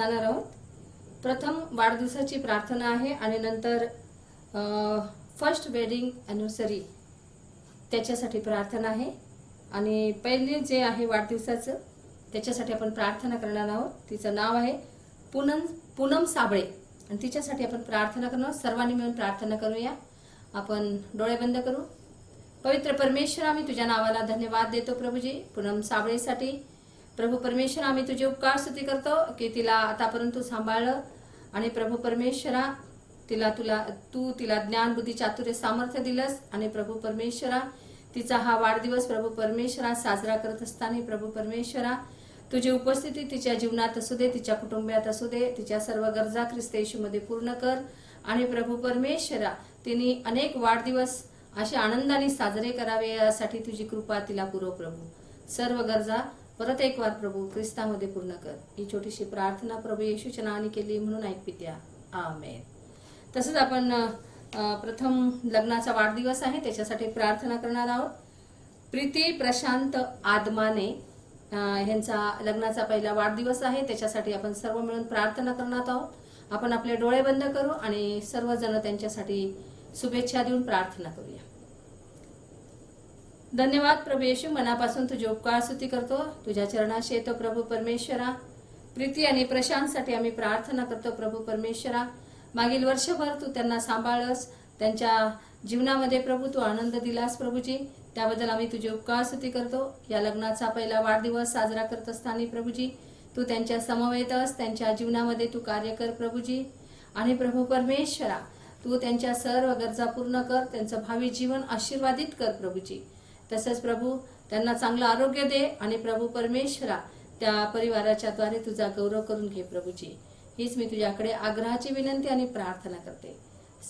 जाणार आहोत. प्रथम वाढदिवसाची प्रार्थना आहे आणि नंतर फर्स्ट वेडिंग ॲनिव्हर्सरी त्याच्यासाठी प्रार्थना आहे. आणि पहिले जे आहे वाढदिवसाचं त्याच्यासाठी आपण प्रार्थना करणार आहोत. तिचं नाव आहे पूनम साबळे आणि तिच्यासाठी आपण प्रार्थना करणार. सर्वांनी मिळून प्रार्थना करूया. आपण डोळे बंद करू. पवित्र परमेश्वर, आम्ही तुझ्या नावाला धन्यवाद देतो प्रभूजी पूनम साबळेसाठी. प्रभू परमेश्वर, आम्ही तुझी उपकार स्तुती करतो की तिला आतापर्यंत सांभाळलं आणि प्रभू परमेश्वरा तू तिला ज्ञान बुद्धी चातुर्य सामर्थ्य दिलंस. आणि प्रभू परमेश्वरा, तिचा हा वाढदिवस प्रभू परमेश्वरा साजरा करत असताना प्रभू परमेश्वरा तुझी उपस्थिती तिच्या जीवनात असू दे, तिच्या कुटुंबात असू दे. तिच्या सर्व गरजा ख्रिस्त येशूमध्ये पूर्ण कर. आणि प्रभू परमेश्वरा, तिने अनेक वाढदिवस असे आनंदाने साजरे करावे यासाठी तुझी कृपा तिला पुरव प्रभू. सर्व गरजा परत एक वार प्रभू ख्रिस्तामध्ये पूर्ण कर. ही छोटीशी प्रार्थना प्रभू येशूच्या नावाने केली म्हणून ऐक पित्या. आमेन. तसंच आपण प्रथम लग्नाचा वाढदिवस आहे त्याच्यासाठी प्रार्थना करणार आहोत. प्रीती प्रशांत आदमाने यांचा लग्नाचा पहिला वाढदिवस आहे. त्याच्यासाठी आपण सर्व मिळून प्रार्थना करणार आहोत. आपण आपले डोळे बंद करू आणि सर्वजण त्यांच्यासाठी शुभेच्छा देऊन प्रार्थना करूया. धन्यवाद प्रभू येशू, मनापासून तुझे उपकार स्तुती करतो. तुझ्या चरणाशी येतो प्रभू परमेश्वरा. प्रीती आणि प्रशांतसाठी आम्ही प्रार्थना करतो प्रभू परमेश्वरा. मागील वर्षभर तू त्यांना सांभाळस, त्यांच्या जीवनामध्ये प्रभू तू आनंद दिलास प्रभूजी. त्याबद्दल आम्ही तुझे उपकार स्तुती करतो. या लग्नाचा पहिला वाढदिवस साजरा करत असताना प्रभूजी तू त्यांच्या समवेत अस, त्यांच्या जीवनामध्ये तू कार्य कर प्रभूजी. आणि प्रभू परमेश्वरा, तू त्यांच्या सर्व गरजा पूर्ण कर. त्यांचं भावी जीवन आशीर्वादित कर प्रभूजी. तसंच प्रभू त्यांना चांगलं आरोग्य दे. आणि प्रभू परमेश्वरा, त्या परिवाराच्या द्वारे तुझा गौरव करून घे प्रभूजी. हीच मी तुझ्याकडे आग्रहाची विनंती आणि प्रार्थना करते.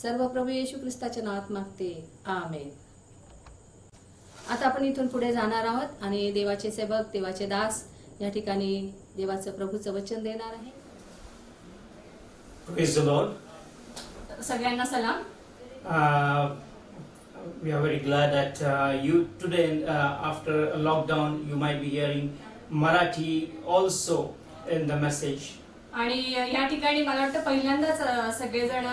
सर्व प्रभू येशू ख्रिस्ताच्या नावात मागते. आमेन. आता आपण इथून पुढे जाणार आहोत आणि देवाचे सेवक, देवाचे दास या ठिकाणी देवाचं प्रभूचं वचन देणार आहे. Praise the Lord. सगळ्यांना सलाम. We are very glad that you today, after a lockdown, you might be hearing Marathi also in the message. आणि या ठिकाणी मला वाटतं पहिल्यांदाच सगळेजण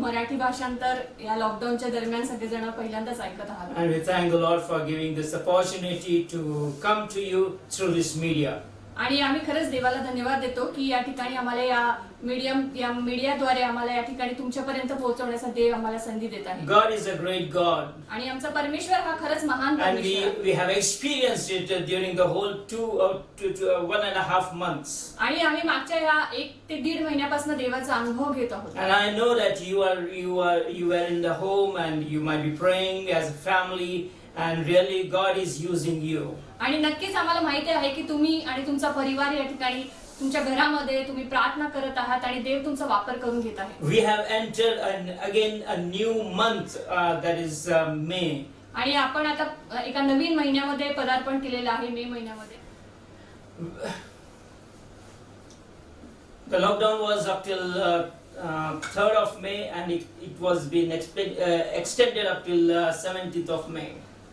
मराठी भाषांतर या लॉकडाऊनच्या दरम्यान सगळेजण पहिल्यांदाच ऐकत आहात. And we thank the Lord for giving this opportunity to come to you through this media. आणि आम्ही खरंच देवाला धन्यवाद देतो की या ठिकाणी आम्हाला या मीडियाद्वारे आम्हाला या ठिकाणी तुमच्यापर्यंत पोहोचवण्याचा देव आम्हाला संधी देत आहे. God is a great God. आणि आमचा परमेश्वर हा खरंच महान And परमेश्वर. we have experienced it during the whole 1.5 months. आणि आम्ही मागच्या या 1 ते 1.5 महिन्यापासून देवाचा अनुभव घेत आहोत. And I know that you are in the home and you might be praying as a family, and really God is using you. आणि नक्कीच आम्हाला माहिती आहे की तुम्ही आणि तुमचा परिवार या ठिकाणी तुमच्या घरामध्ये तुम्ही प्रार्थना करत आहात आणि देव तुमचा वापर करून घेत आहे. We have entered again a new month, that is May. आणि आपण आता एका नवीन महिन्यामध्ये पदार्पण केलेलं आहे, मे महिन्यामध्ये. The lockdown was up till 3rd of May, and it was being extended up till 17th of May.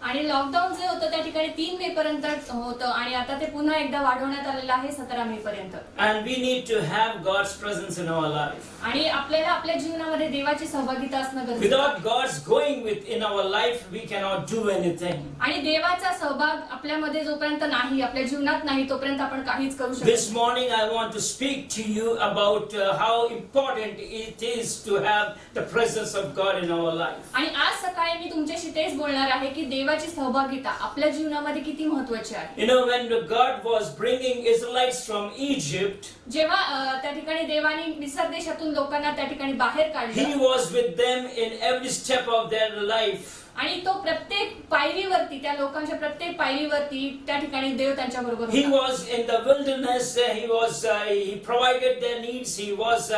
आणि लॉकडाऊन जे होतं त्या ठिकाणी 3 मे पर्यंत होतं आणि आता ते पुन्हा एकदा वाढवण्यात आलेलं आहे 17 मे पर्यंत. And we need to have God's presence in our life. आणि आपल्याला आपल्या जीवनामध्ये देवाची सहभागिता असणं गरजेचं आहे. Without God's going in our life, we cannot do anything. आणि देवाचा सहभाग आपल्यामध्ये जोपर्यंत नाही, आपल्या जीवनात नाही, तोपर्यंत आपण काहीच करू शकत नाही. This morning I want to speak to you about how important it is to have the presence of God in our life. आणि आज सकाळी मी तुमच्याशी तेच बोलणार आहे की देवाची सहभागिता आपल्या जीवनामध्ये किती महत्त्वाची आहे. You know, when God was bringing Israelites from Egypt, जेव्हा त्या ठिकाणी देवाने मिस्र देशातून लोकांना त्या ठिकाणी बाहेर He काढलं was with them in every step of their life. आणि तो प्रत्येक पायरीवरती, त्या लोकांच्या प्रत्येक पायरीवरती त्या ठिकाणी देव त्यांच्या बरोबर He होता. was in the wilderness. He provided their needs. He was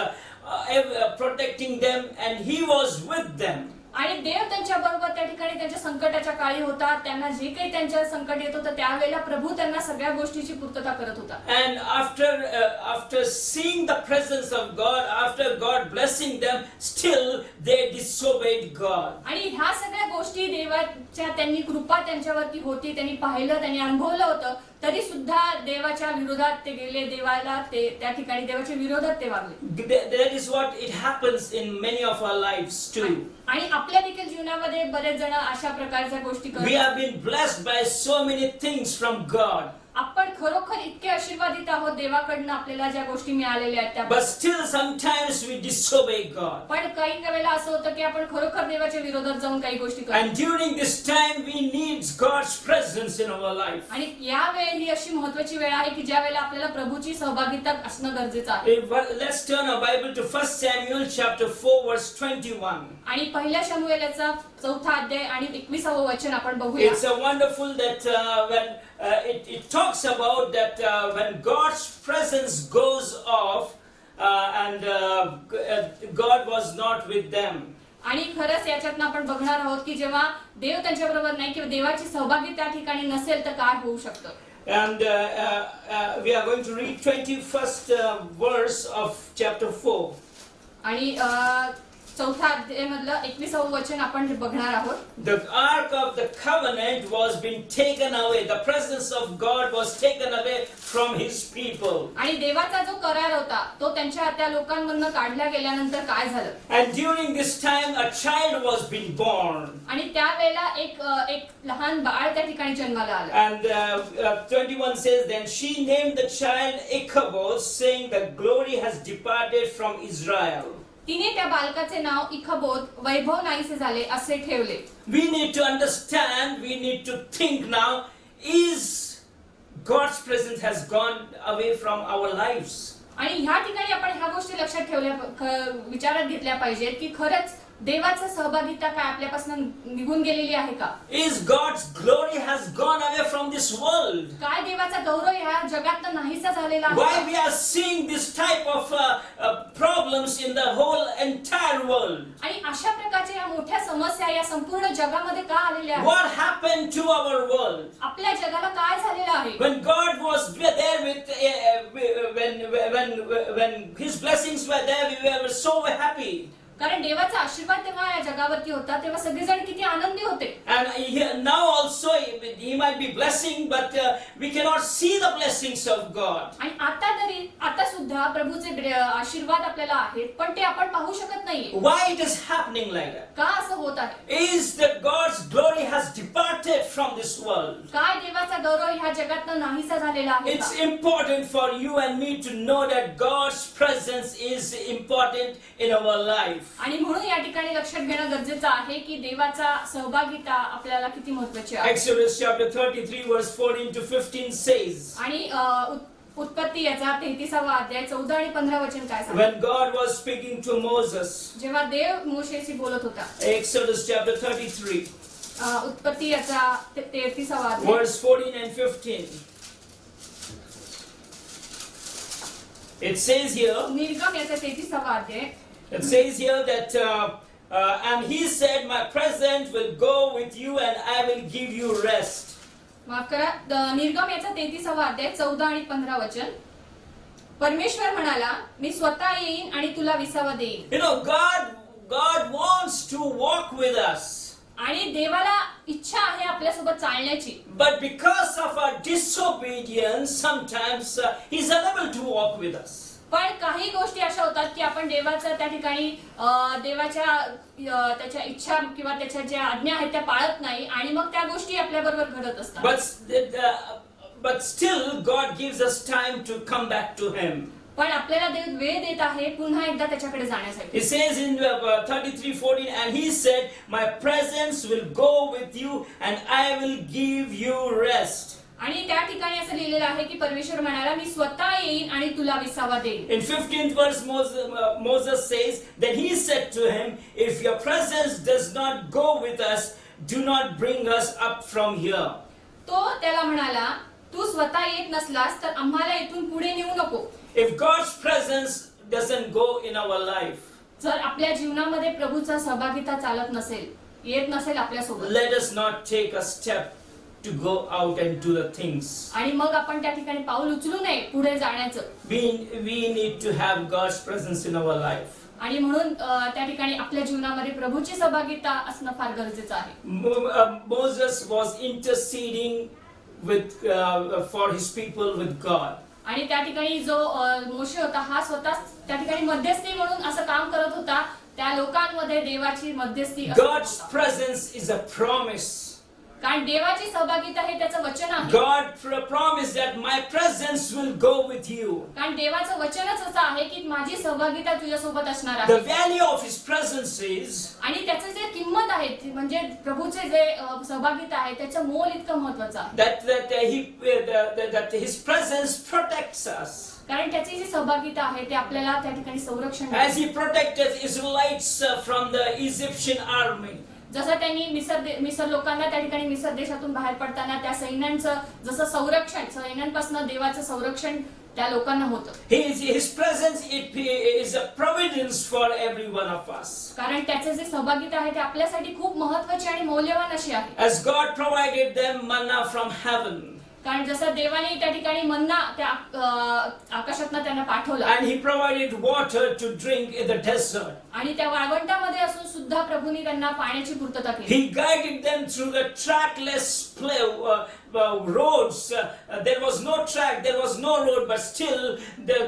protecting them, and He was with them. आणि देव त्यांच्या बरोबर त्या ठिकाणी त्यांच्या संकटाच्या काळी होता. त्यांना जे काही त्यांच्या संकट येत होतं त्यावेळेला प्रभू त्यांना सगळ्या गोष्टीची पूर्तता करत होता. And after seeing the presence of God, after God blessing them, still they disobeyed God. आणि ह्या सगळ्या गोष्टी देवाच्या त्यांनी कृपा त्यांच्यावरती होती, त्यांनी पाहिलं, त्यांनी अनुभवलं होतं, तरी सुद्धा देवाच्या विरोधात ते गेले. देवाला ते त्या ठिकाणी देवाच्या विरोधात ते वागले. That is what it happens in many of our lives too. आणि आपल्या देखील जीवनामध्ये बरेच जण अशा प्रकारच्या गोष्टी We करतात. have been blessed by so many things from God, आपण खरोखर इतके आशीर्वादित आहोत देवाकडनं, आपल्याला ज्या गोष्टी मिळालेल्या आहेत त्या. but still sometimes we disobey God. पण काही वेळेला असं होतं की आपण खरोखर देवाच्या विरोधात जाऊन काही गोष्टी करतो. And during this time we need God's presence in our life. आणि या वेळी ही अशी महत्त्वाची वेळ आहे की ज्या वेळेला आपल्याला प्रभूची सहभागिता असणं गरजेचं आहे. Let's turn our Bible to 1 Samuel chapter 4 verse 21. आणि पहिल्या शमूएलाचा 4था अध्याय आणि 21वे वचन आपण बघूया. It's a wonderful that when it talks about that when God's presence goes off and God was not with them. आणि खरंच याच्यातनं आपण बघणार आहोत की जेव्हा देव त्यांच्या बरोबर नाही किंवा देवाची सहभागी त्या ठिकाणी नसेल तर काय होऊ शकतं. And we are going to read 21st verse of chapter 4. आणि 4था अध्याय मधलं 21वे वचन आपण बघणार आहोत. The ark of the covenant was being taken away. The presence of God was taken away from his people. आणि देवाचा जो करार होता तो त्यांच्या त्या लोकांमधून काढला गेल्यानंतर काय झालं. And during this time a child was being born. आणि त्यावेळेला एक लहान बाळ त्या ठिकाणी जन्माला आलं. And 21 says, then she named the child Ichabod, saying the glory has departed from Israel. तिने त्या बालकाचे नाव इखबोद, वैभव नाहीसे झाले असे ठेवले. We need to understand, we need to think now, is God's presence has gone away from our lives? आणि ह्या ठिकाणी आपण ह्या गोष्टी लक्षात ठेवल्या विचारात घेतल्या पाहिजेत की खरंच देवाचा सहभागिता काय आपल्यापासून निघून गेलेली आहे का. Is God's glory has gone away from this world? काय देवाचा गौरव ह्या जगात नाहीसा झालेला Why आहे. we are seeing this type of problems in the whole entire world? आणि अशा प्रकारच्या या मोठ्या समस्या या संपूर्ण जगामध्ये का आलेल्या आहेत. What happened to our world? आपल्या जगाला काय झालेलं आहे. When God was there with, when His blessings were there, we were so happy. कारण देवाचा आशीर्वाद तेव्हा या जगावरती होता तेव्हा सगळेजण किती आनंदी होते. And now also He might be blessing, but we cannot see the blessings of God. आणि आता सुद्धा प्रभूचे आशीर्वाद आपल्याला आहेत पण ते आपण पाहू शकत नाहीये. Why it is happening like that? का असं होत आहे. Is that God's glory has departed from this world? काय देवाचा गौरव ह्या जगातनं नाहीसा झालेला आहे It's का. important for you and me to know that God's presence is important in our life. आणि म्हणून या ठिकाणी लक्षात घेणं गरजेचं आहे की देवाचा सहभागिता आपल्याला किती महत्त्वाची आहे. Exodus chapter 33 verse 14 to 15 says, आणि उत्पत्ती याचा 33वा अध्याय 14 आणि 15 वचन काय सांगतं. when God was speaking to Moses, जेव्हा देव मोशेशी बोलत होता. Exodus chapter 33 उत्पत्ती याचा 33वा अध्याय verse 14 and 15. It says here, निर्गम याचा 33वा अध्याय. it says here that and he said, my presence will go with you and I will give you rest. माफ करा. निर्गम याचा 33वा अध्याय 14 आणि 15 वचन. परमेश्वर म्हणाला मी स्वतः येईन आणि तुला विसावा देईन. You know, God wants to walk with us. आणि देवाला इच्छा आहे आपल्यासोबत चालण्याची. But because of our disobedience, sometimes He's unable to walk with us. पण काही गोष्टी अशा होतात की आपण देवाच्या त्या ठिकाणी देवाच्या त्याच्या इच्छा किंवा त्याच्या ज्या आज्ञा आहेत त्या पाळत नाही आणि मग त्या गोष्टी आपल्या बरोबर घडत असतात. But still God gives us time to come back to Him. पण आपल्याला देव वेळ देत आहे पुन्हा एकदा त्याच्याकडे जाण्यासाठी. He says in 33:14, and He said, my presence will go with you and I will give you rest. आणि त्या ठिकाणी असं लिहिलेलं आहे की परमेश्वर म्हणाला मी स्वतः येईन आणि तुला विसावा देईन. In 15th verse Moses says, then he said to him, if your presence does not go with us, do not bring us up from here. तो त्याला म्हणाला तू स्वतः येत नसलास तर आम्हाला इथून पुढे नेऊ नको. If God's presence doesn't go in our life, जर आपल्या जीवनामध्ये प्रभूचा सहभागिता चालत नसेल, येत नसेल आपल्या सोबत, let us not take a step to go out and do the things. आणि मग आपण त्या ठिकाणी पाऊल उचलू नये पुढे जाण्याचं. We need to have God's presence in our life. आणि म्हणून त्या ठिकाणी आपल्या जीवनामध्ये प्रभूची सहभागिता असणं फार गरजेचं आहे. Moses was interceding for his people with God. आणि त्या ठिकाणी जो मोशे होता हा स्वतः त्या ठिकाणी मध्यस्थी म्हणून असं काम करत होता. त्या लोकांमध्ये देवाची मध्यस्थी असत God's होता. presence is a promise. कारण देवाची सहभागिता हे त्याचं वचन आहे. God promised that my presence will go with you. कारण देवाचं वचनच असं आहे की माझी सहभागिता तुझ्यासोबत असणार The आहे. value of his presence is आणि त्याचं जे किंमत आहे ती म्हणजे प्रभूचे जे सहभागिता आहे त्याचं मोल इतकं महत्वाचं आहे. that his presence protects us. कारण त्याची जी सहभागिता आहे ते आपल्याला त्या ठिकाणी संरक्षण As देते. he protected Israelites from the Egyptian army. जसं त्यांनी मिसर लोकांना त्या ठिकाणी मिसर देशातून बाहेर पडताना त्या सैन्यांचं जसं संरक्षण सैन्यांपासून देवाचं संरक्षण त्या लोकांना होतं. His presence is a providence for every one of us. कारण त्याचे जे सहभागिता आहे ते आपल्यासाठी खूप महत्वाची आणि मौल्यवान अशी आहे. As God provided them manna from heaven. कारण जसं देवाने त्या ठिकाणी मन्ना त्या आकाशातनं त्यांना पाठवला And he provided water to drink in the desert. आणि त्या वाळवंटामध्ये असून सुद्धा प्रभूंनी त्यांना पाण्याची पूर्तता केली. He guided them through the trackless roads. There was no track, there was no road, but still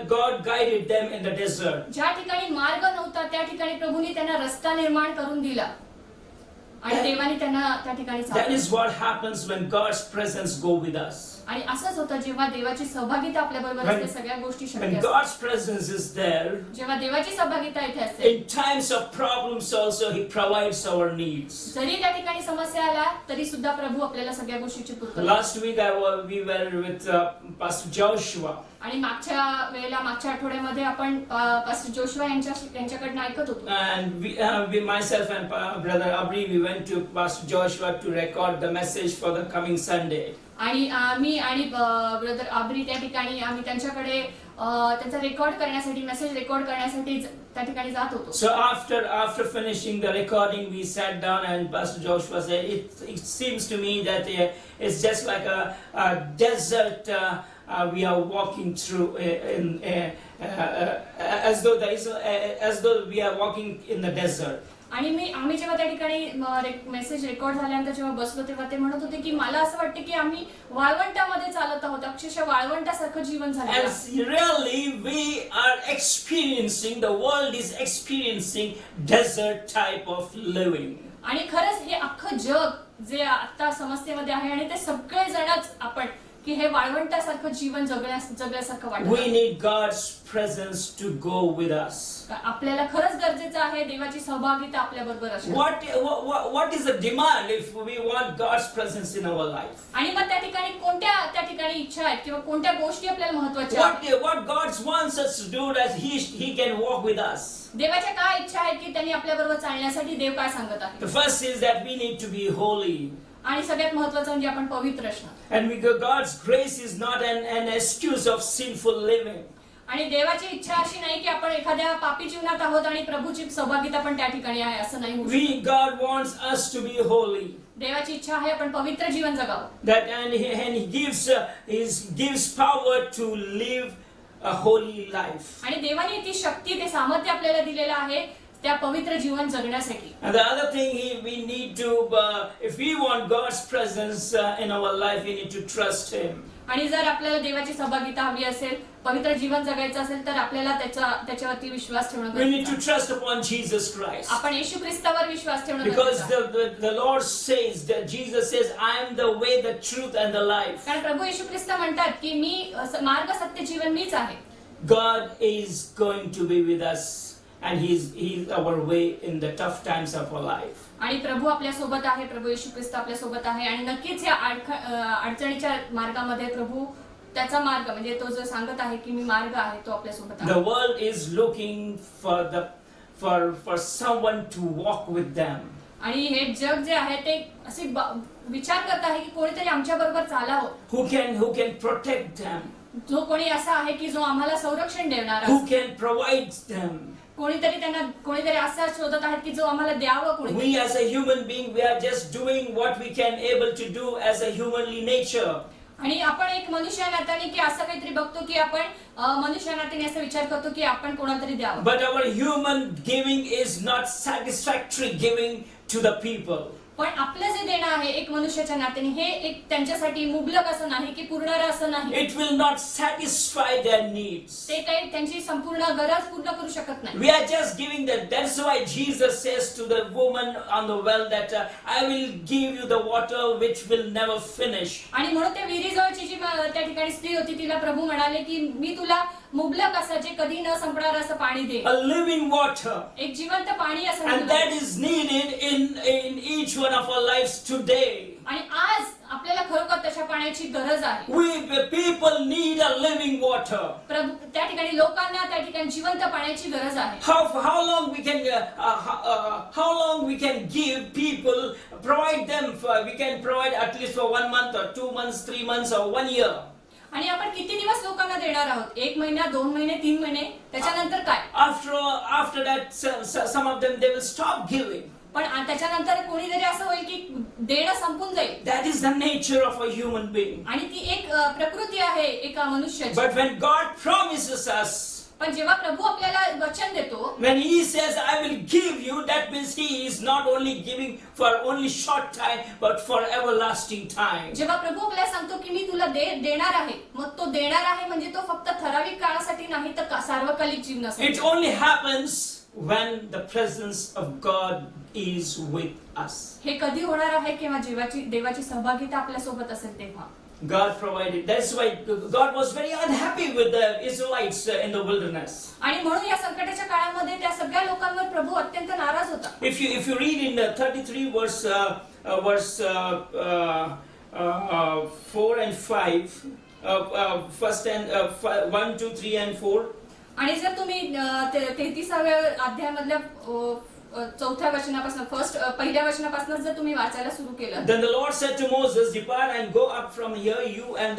God guided them in the desert. ज्या ठिकाणी मार्ग नव्हता त्या ठिकाणी प्रभूंनी त्यांना रस्ता निर्माण करून दिला आणि देवाने त्यांना त्या ठिकाणी That चालवलं. is what happens when God's presence go with us. आणि असंच होतं जेव्हा देवाची सहभागिता आपल्या बरोबर असते सगळ्या गोष्टी When शक्य असतात. God's presence is there, जेव्हा देवाची सहभागिता इथे असते in times of problems also He provides our needs. जरी त्या ठिकाणी समस्या आल्या तरी सुद्धा प्रभू आपल्याला सगळ्या गोष्टीची पूर्तता करतो. Last week we were with Pastor Joshua. आणि मागच्या आठवड्यामध्ये आपण पास्टर जोशुआ यांच्याकडनं ऐकत होतो. And myself and Brother Abri, we went to Pastor Joshua to record the message for the coming Sunday. आणि मी आणि ब्रदर आब्री त्या ठिकाणी आम्ही त्यांच्याकडे त्यांचा रेकॉर्ड करण्यासाठी मेसेज रेकॉर्ड करण्यासाठी त्या ठिकाणी जात होतो. So after finishing the recording, we sat down and Pastor Joshua said, it seems to me that it's just like a desert we are walking through as though we are walking in the desert. आणि आम्ही जेव्हा त्या ठिकाणी message record झाल्यानंतर जेव्हा बसलो तेव्हा ते म्हणत होते की मला असं वाटतं की आम्ही वाळवंटामध्ये चालत आहोत, अक्षरशः वाळवंटासारखं जीवन झालं. And really we are experiencing, the world is experiencing desert type of living. आणि खरंच हे अख्खं जग जे आता समस्येमध्ये आहे आणि ते सगळे जणच आपण की हे वाळवंटासारखं जीवन जगण्यासारखं We वाटतं. need God's presence to go with us. आपल्याला खरंच गरजेचं आहे देवाची सहभागिता आपल्या बरोबर असणं. What is the demand if we want God's presence in our life? आणि मग त्या ठिकाणी कोणत्या त्या ठिकाणी इच्छा आहेत किंवा कोणत्या गोष्टी आपल्याला महत्त्वाच्या आहेत? What God wants us to do that He can walk with us. देवाच्या काय इच्छा आहेत की त्यांनी आपल्या बरोबर चालण्यासाठी देव काय सांगत आहे? The first is that we need to be holy. आणि सगळ्यात महत्त्वाचं म्हणजे आपण पवित्र असणं. And God's grace is not an excuse of sinful living. आणि देवाची इच्छा अशी नाही की आपण एखाद्या पापी जीवनात आहोत आणि प्रभूची सहभागिता पण त्या ठिकाणी आहे असं नाही होऊ शकत. God wants us to be holy. देवाची इच्छा आहे आपण पवित्र जीवन जगावं. That and He gives power to live a holy life. आणि देवाने ती शक्ती ते सामर्थ्य आपल्याला दिलेलं आहे त्या पवित्र जीवन जगण्यासाठी. And the other thing we need to, if we want God's presence in our life, we need to trust Him. आणि जर आपल्याला देवाची सहभागिता हवी असेल, पवित्र जीवन जगायचं असेल तर आपल्याला त्याच्यावरती विश्वास ठेवणं We need गरजेचं to trust upon Jesus Christ. आपण येशू ख्रिस्तावर विश्वास ठेवणं Because गरजेचं आहे. the Lord says, that Jesus says, I am the way, the truth and the life. कारण प्रभू येशू ख्रिस्त म्हणतात की मी मार्ग सत्य जीवन मीच आहे. God is going to be with us. And He's our way in the tough times of our life. आणि प्रभू आपल्या सोबत आहे, प्रभू येशू ख्रिस्त आपल्या सोबत आहे आणि नक्कीच या अडचणीच्या मार्गामध्ये प्रभू त्याचा मार्ग म्हणजे तो जो सांगत आहे की मी मार्ग आहे तो आपल्या सोबत आहे. The world is looking for someone to walk with them. आणि हे जग जे आहे ते असे विचार करत आहे की कोणीतरी आमच्या बरोबर चालावं. Who can protect them? जो कोणी असा आहे की जो आम्हाला संरक्षण देणार Who can provide them? कोणीतरी असा शोधत आहेत की जो आम्हाला द्यावं कोणी. We as a human being, we are just doing what we can able to do as a humanly nature. आणि आपण एक मनुष्य नात्याने की असं काहीतरी बघतो की आपण मनुष्य नात्याने असा विचार करतो की आपण कोणातरी द्यावं. But our human giving is not satisfactory giving to the people. पण आपलं जे देणं आहे एक मनुष्याच्या नात्याने हे एक त्यांच्यासाठी मुबलक असं नाही की पुरणारं असं नाही. It will not satisfy their needs. ते काही त्यांची संपूर्ण गरज पूर्ण करू शकत नाही. We are just giving that. That's why Jesus says to the woman on the well that I will give you the water which will never finish. आणि म्हणून त्या विहिरीजवळची जी त्या ठिकाणी स्त्री होती तिला प्रभू म्हणाले की मी तुला मुबलक असं जे कधी न संपणार असं पाणी दे. A living water. एक जिवंत पाणी असं And that is needed in each one of our lives today. आणि आज आपल्याला खरोखर तशा पाण्याची गरज आहे. We people need a living water. त्या ठिकाणी लोकांना त्या ठिकाणी जिवंत पाण्याची गरज आहे. How long we can how long we can give people, provide them we can provide at least for 1 month or 2 months, 3 months or 1 year. आणि आपण किती दिवस लोकांना देणार आहोत? 1 महिना, 2 महिने, 3 महिने, त्याच्यानंतर काय? After that some of them they will stop giving. पण त्याच्यानंतर कोणीतरी असं होईल की देणं संपून जाईल. That is the nature of a human being. आणि ती एक प्रकृती आहे एका मनुष्याची. But when God promises us, पण जेव्हा प्रभू आपल्याला वचन देतो, when he says I will give you, that means he is not only giving for only short time but for everlasting time. जेव्हा प्रभू आपल्याला सांगतो की मी तुला देणार आहे, मग तो देणार आहे म्हणजे तो फक्त ठराविक काळासाठी नाही तर सार्वकालिक जीवनासाठी. It only happens when the presence of God is with us. हे कधी होणार आहे किंवा देवाची सहभागिता आपल्या सोबत असेल तेव्हा. God provided. That's why God was very unhappy with the Israelites in the wilderness. आणि म्हणून या संकटाच्या काळामध्ये त्या सगळ्या लोकांवर प्रभू अत्यंत नाराज होता. If you read in 33 verse 4 and 5, first and 1, 2, 3 and 4. आणि जर तुम्ही 33व्या अध्यायामधल्या चौथ्या वचनापासून पहिल्या वचनापासून जर तुम्ही वाचायला सुरू केलं. Then the Lord said to Moses, depart and go up from here, you and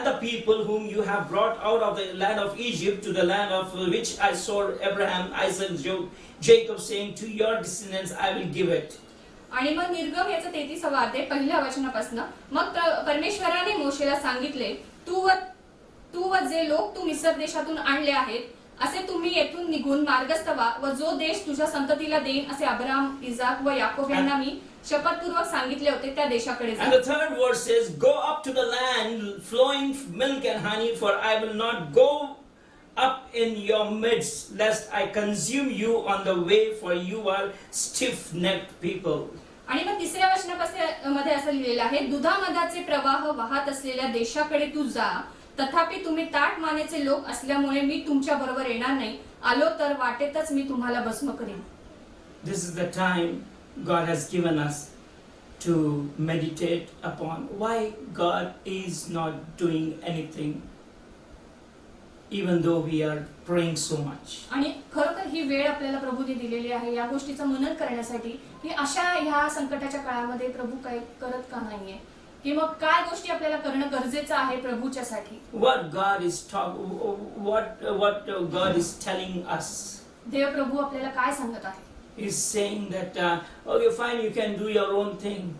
the people whom you have brought out of the land of Egypt to the land of which I swore Abraham, Isaac, Jacob, saying to your descendants I will give it. आणि मग निर्गम याचं 33वा अध्याय पहिल्या वचनापासून मग परमेश्वराने मोशेला सांगितले, तू व जे लोक तू मिस्र देशातून आणले आहेत असे तुम्ही येथून निघून मार्गस्थ व्हा व जो देश तुझ्या संततीला देईन असे अब्राहम, इजाक व याकोब यांना मी शपथपूर्वक सांगितले होते त्या देशाकडे जा. And the third verse says, go up to the land flowing milk and honey, for I will not go up in your midst lest I consume you on the way, for you are stiff-necked people. आणि मग तिसऱ्या वचनापासून मध्ये असं लिहिलेलं आहे, दुधामधाचे प्रवाह वाहत असलेल्या देशाकडे तू जा, तथापि तुम्ही ताठ मानेचे लोक असल्यामुळे मी तुमच्या बरोबर येणार नाही, आलो तर वाटेतच मी तुम्हाला भस्म करीन. This is the time God has given us to meditate upon why God is not doing anything even though we are praying so much. आणि खरोखर ही वेळ आपल्याला प्रभूने दिलेली आहे या गोष्टीचं मनन करण्यासाठी की अशा ह्या संकटाच्या काळामध्ये प्रभू काय करत का नाहीये, की मग काय गोष्टी आपल्याला करणं गरजेचं आहे प्रभूच्यासाठी. What God is telling us. देव प्रभू आपल्याला काय सांगत आहे? He's saying that okay, fine, you can do your own thing.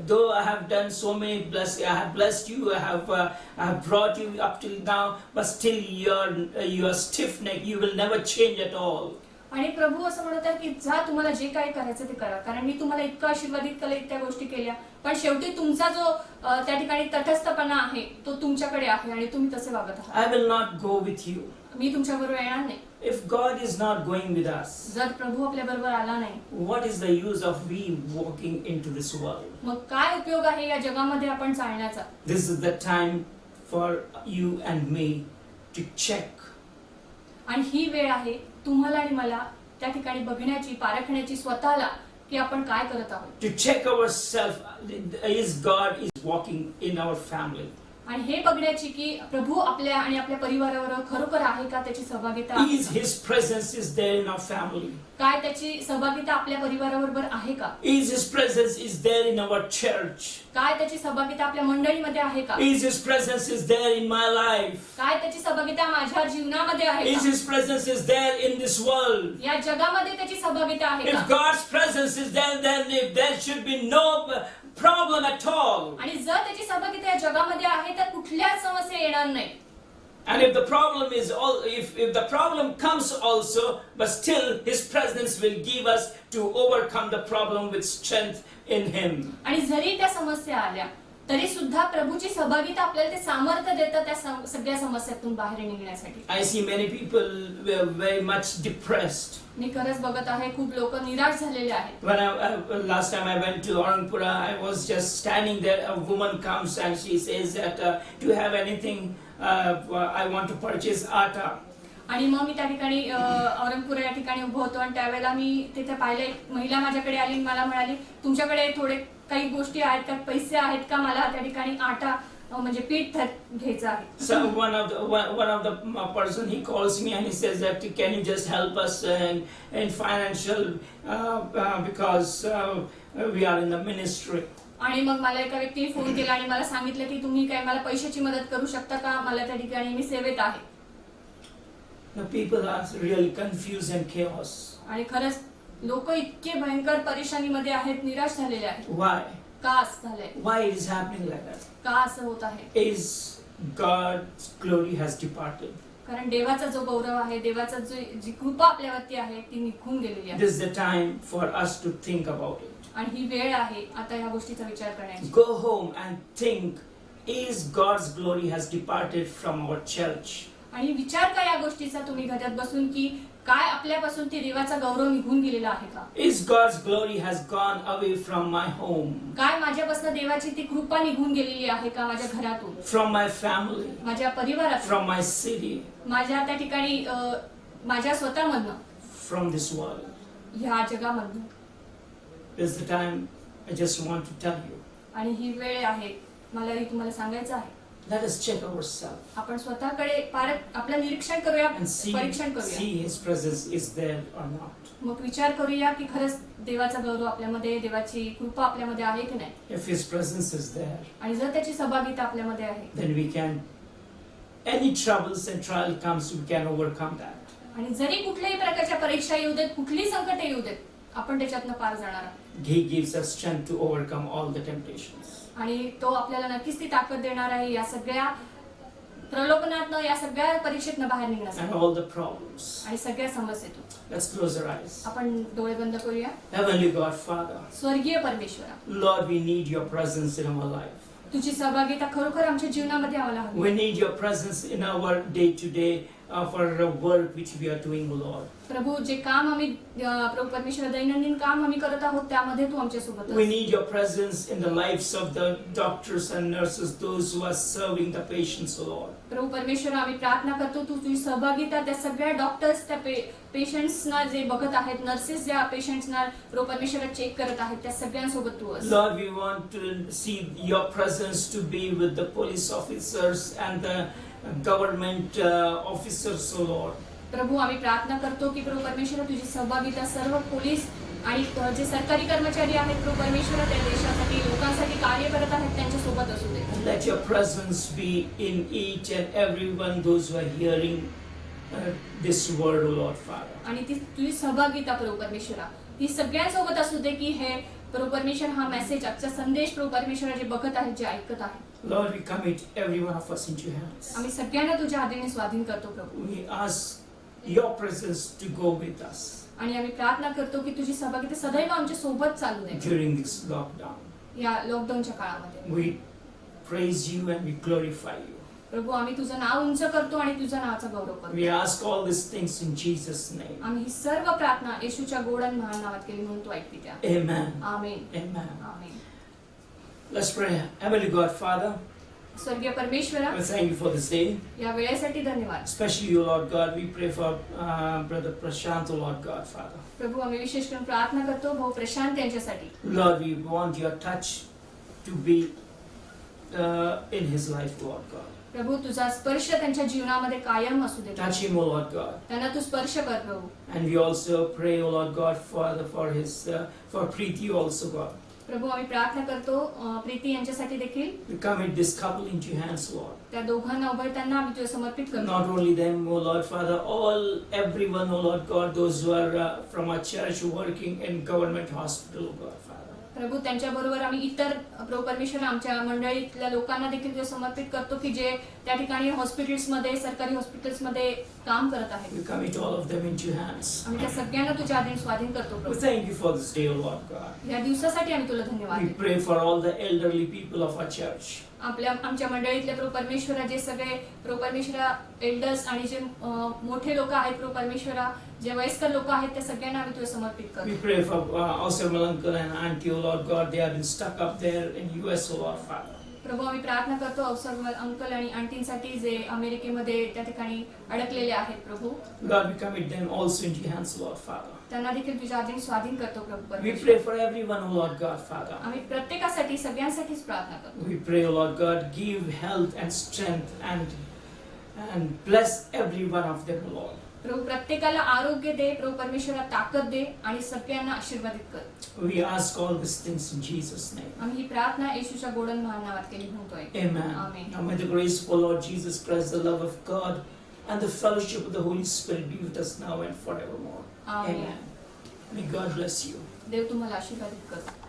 Though I have done so many I have blessed you, I have brought you up till now, but still you are stiff-necked. You will never change at all. आणि प्रभू असं म्हणत आहे की जा, तुम्हाला जे काय करायचं ते करा, कारण मी तुम्हाला इतकं आशीर्वादित केलं, इतक्या गोष्टी केल्या, पण शेवटी तुमचा जो त्या ठिकाणी तटस्थपणा आहे तो तुमच्याकडे आहे आणि तुम्ही तसे वागत आहात. I will not go with you. मी तुमच्या बरोबर येणार नाही. If God is not going with us, जर प्रभू आपल्या बरोबर आला नाही, what is the use of we walking into this world? मग काय उपयोग आहे या जगामध्ये आपण चालण्याचा? This is the time for you and me to check. आणि ही वेळ आहे तुम्हाला आणि मला त्या ठिकाणी बघण्याची, पारखण्याची स्वतःला की आपण काय करत आहोत. To check ourselves, is God is walking in our family. आणि हे बघण्याची की प्रभू आपल्या आणि आपल्या परिवारावर खरोखर आहे का, त्याची सहभागिता आहे Is का? His presence is there in our family? काय त्याची सहभागिता आपल्या परिवाराबरोबर आहे का? Is His presence is there in our church? काय त्याची सहभागिता आपल्या मंडळीमध्ये आहे का? Is His presence is there in my life? काय त्याची सहभागिता माझ्या जीवनामध्ये आहे Is का? His presence is there in this world? या जगामध्ये त्याची सहभागिता आहे If का? God's presence is there, then if there should be no problem at all. आणि जर त्याची सहभागिता या जगामध्ये आहे तर कुठल्याच समस्या येणार नाही. And if the problem is if the problem comes also, but still His presence will give us to overcome the problem with strength in Him. आणि जरी त्या समस्या आल्या तरी सुद्धा प्रभूची सहभागिता आपल्याला ते सामर्थ्य देतं त्या सगळ्या समस्यातून बाहेर निघण्यासाठी. I see many people were very much depressed. मी खरंच बघत आहे खूप लोक निराश झालेले आहेत. When last time I went to Aurangpura, I was just standing there. A woman comes and she says that, "Do you have anything? I want to purchase atta." आणि मग मी त्या ठिकाणी औरंगपुरा या ठिकाणी उभं होतो आणि त्यावेळेला मी तिथे पाहिलं, एक महिला माझ्याकडे आली आणि मला म्हणाली, तुमच्याकडे थोडे काही गोष्टी आहेत का, पैसे आहेत का, मला त्या ठिकाणी आटा म्हणजे पीठ घ्यायचं आहे. So one of the person, he calls me and he says that, "Can you just help us in financial because we are in the ministry." आणि मग मला एका व्यक्तीने फोन केला आणि मला सांगितलं की तुम्ही काय मला पैशाची मदत करू शकता का, मला त्या ठिकाणी मी सेवेत आहे. The people are really confused and chaos. आणि खरंच लोक इतके भयंकर परेशानीमध्ये आहेत, निराश झालेले आहेत. Why? का असं झालंय? Why it is happening like that? का असं होत आहे? Is God's glory has departed. कारण देवाचा जो गौरव आहे, देवाचा जी कृपा आपल्यावरती आहे ती निघून गेलेली आहे. This is the time for us to think about it. आणि ही वेळ आहे आता या गोष्टीचा विचार करण्याची. Go home and think, is God's glory has departed from our church? आणि विचार का या गोष्टीचा तुम्ही घरात बसून की काय आपल्यापासून ते देवाचा गौरव निघून गेलेला आहे का? Is God's glory has gone away from my home? काय माझ्यापासून देवाची ती कृपा निघून गेलेली आहे का, माझ्या घरातून, From my family? माझ्या परिवारातून, From my city? माझ्या त्या ठिकाणी माझ्या स्वतःमधनं, From this world? ह्या जगामधनं. This is the time I just want to tell you. आणि ही वेळ आहे, मला ही तुम्हाला सांगायचं आहे. Let us check ourselves आपण स्वतःकडे आपलं निरीक्षण करूया, and see परीक्षण करूया. His presence is there or not. मग विचार करूया की खरंच देवाचा गौरव आपल्यामध्ये, देवाची कृपा आपल्यामध्ये आहे की नाही. If His presence is there, आणि जर त्याची सहभागिता आपल्यामध्ये आहे then we can, any troubles and trial comes, we can overcome that. आणि जरी कुठल्याही प्रकारच्या परीक्षा येऊ देत, कुठलीही संकटे येऊ देत, आपण त्याच्यातनं पार जाणार आहोत. He gives us strength to overcome all the temptations. आणि तो आपल्याला नक्कीच ती ताकद देणार आहे या सगळ्या प्रलोभनातनं, या सगळ्या परीक्षेतनं बाहेर And निघण्यासाठी all the problems. आणि सगळ्या समस्येतून. Let's close our eyes. आपण डोळे बंद करूया. Heavenly God, Father, स्वर्गीय परमेश्वरा, Lord, we need your presence in our life. तुझी सहभागिता खरोखर आमच्या जीवनामध्ये आम्हाला हवी. We need your presence in our day-to-day for the work which we are doing, Lord. प्रभू, जे काम आम्ही प्रभू परमेश्वर दैनंदिन काम आम्ही करत आहोत त्यामध्ये तू आमच्या सोबत We need your presence in the lives of the doctors and nurses, those who are serving the patients, Lord. प्रभू परमेश्वर, आम्ही प्रार्थना करतो तू तुझी सहभागिता त्या सगळ्या डॉक्टर्स, त्या पेशंट्सना जे बघत आहेत, नर्सेस ज्या पेशंट्सना प्रभू परमेश्वर चेक करत आहेत, त्या सगळ्यांसोबत तू अस. Lord, we want to see your presence to be with the police officers and the government officers, Lord. प्रभू, आम्ही प्रार्थना करतो की प्रभू परमेश्वर तुझी सहभागिता सर्व पोलीस आणि जे सरकारी कर्मचारी आहेत प्रभू परमेश्वर, त्या देशासाठी, लोकांसाठी कार्य करत आहेत, त्यांच्या सोबत असू दे. Let your presence be in each and every one those who are hearing this word, O Lord Father. आणि ती तुझी सहभागिता प्रभू परमेश्वरा ती सगळ्यांसोबत असू दे की हे प्रभू परमेश्वर हा मेसेज, आजचा संदेश प्रभू परमेश्वर जे बघत आहेत, जे ऐकत आहेत. Lord, we commit every one of us into your hands. आम्ही सगळ्यांना तुझ्या हाताने स्वाधीन करतो प्रभू. We ask your presence to go with us आणि आम्ही प्रार्थना करतो की तुझी सहभागिता सदैव आमच्या सोबत चालू दे during this lockdown. या लॉकडाऊनच्या काळामध्ये. We praise you and we glorify you. प्रभू, आम्ही तुझं नाव उंच करतो आणि तुझ्या नावाचा गौरव करतो. We ask all these things in Jesus' name. आम्ही ही सर्व प्रार्थना येशूच्या गोड आणि महान नावात केली म्हणून तू ऐकते त्या. Amen. Amen. Amen. Amen. Let's pray. Heavenly God, Father, स्वर्गीय परमेश्वरा, we thank you for this day. या वेळेसाठी धन्यवाद. Especially you, Lord God. We pray for Brother Prashant, Lord God, Father. प्रभू, आम्ही विशेष करून प्रार्थना करतो भाऊ प्रशांत यांच्यासाठी. Lord, we want your touch to be in his life, Lord God. प्रभू तुझा स्पर्श त्यांच्या जीवनामध्ये कायम असू दे. Touch him, O Lord God. त्यांना तू स्पर्श कर प्रभू. And we also pray, O Lord God, for Preeti also, God. प्रभू आम्ही प्रार्थना करतो प्रीती यांच्यासाठी देखील. We commit this couple into your hands, Lord. त्या दोघांना उभयताना आम्ही तुझ्या समर्पित करतो. Not only them, O Lord Father, everyone, O Lord God, those who are from our church working in government hospital, O God Father. प्रभू त्यांच्याबरोबर आम्ही इतर प्रभू परमेश्वर आमच्या मंडळीतल्या लोकांना देखील तुझ्या समर्पित करतो की जे त्या ठिकाणी हॉस्पिटल्समध्ये सरकारी हॉस्पिटल्समध्ये काम करत आहेत. We commit all of them into your hands. आम्ही त्या सगळ्यांना तुझ्या अधीन स्वाधीन करतो We Prabhu. thank you for this day, O Lord God. या दिवसासाठी आम्ही तुला धन्यवाद We देतो. pray for all the elderly people of our church. आमच्या मंडळीतले प्रभू परमेश्वरा जे सगळे प्रभू परमेश्वरा एल्डर्स आणि जे मोठे लोक आहेत प्रभू परमेश्वरा जे वयस्कर लोक आहेत त्या सगळ्यांना आम्ही तुला समर्पित We करतो. pray for Ausar Uncle and Auntie, O Lord God. They have been stuck up there in US, O Lord Father. प्रभू आम्ही प्रार्थना करतो अवसर अंकल आणि आंटींसाठी जे अमेरिकेमध्ये त्या ठिकाणी अडकलेले आहेत प्रभू. God, we commit them also into your hands, Lord Father. त्यांना देखील तुझ्या अधीन स्वाधीन करतो प्रभू We परमेश्वर. pray for everyone, O Lord God, Father. आम्ही प्रत्येकासाठी सगळ्यांसाठीच प्रार्थना करतो. We pray, O Lord God, give health and strength and bless every one of them, Lord. प्रभू प्रत्येकाला आरोग्य दे प्रभू परमेश्वरा ताकद दे आणि सगळ्यांना आशीर्वादित कर. We ask all these things in Jesus' name. आम्ही ही प्रार्थना येशूच्या गोडन महान नावात केली म्हणतोय. Amen. Amen. Now may the graceful Lord Jesus Christ, the love of God, and the fellowship of the Holy Spirit be with us now and forevermore. Amen. May God bless you. देव तुम्हाला आशीर्वादित कर.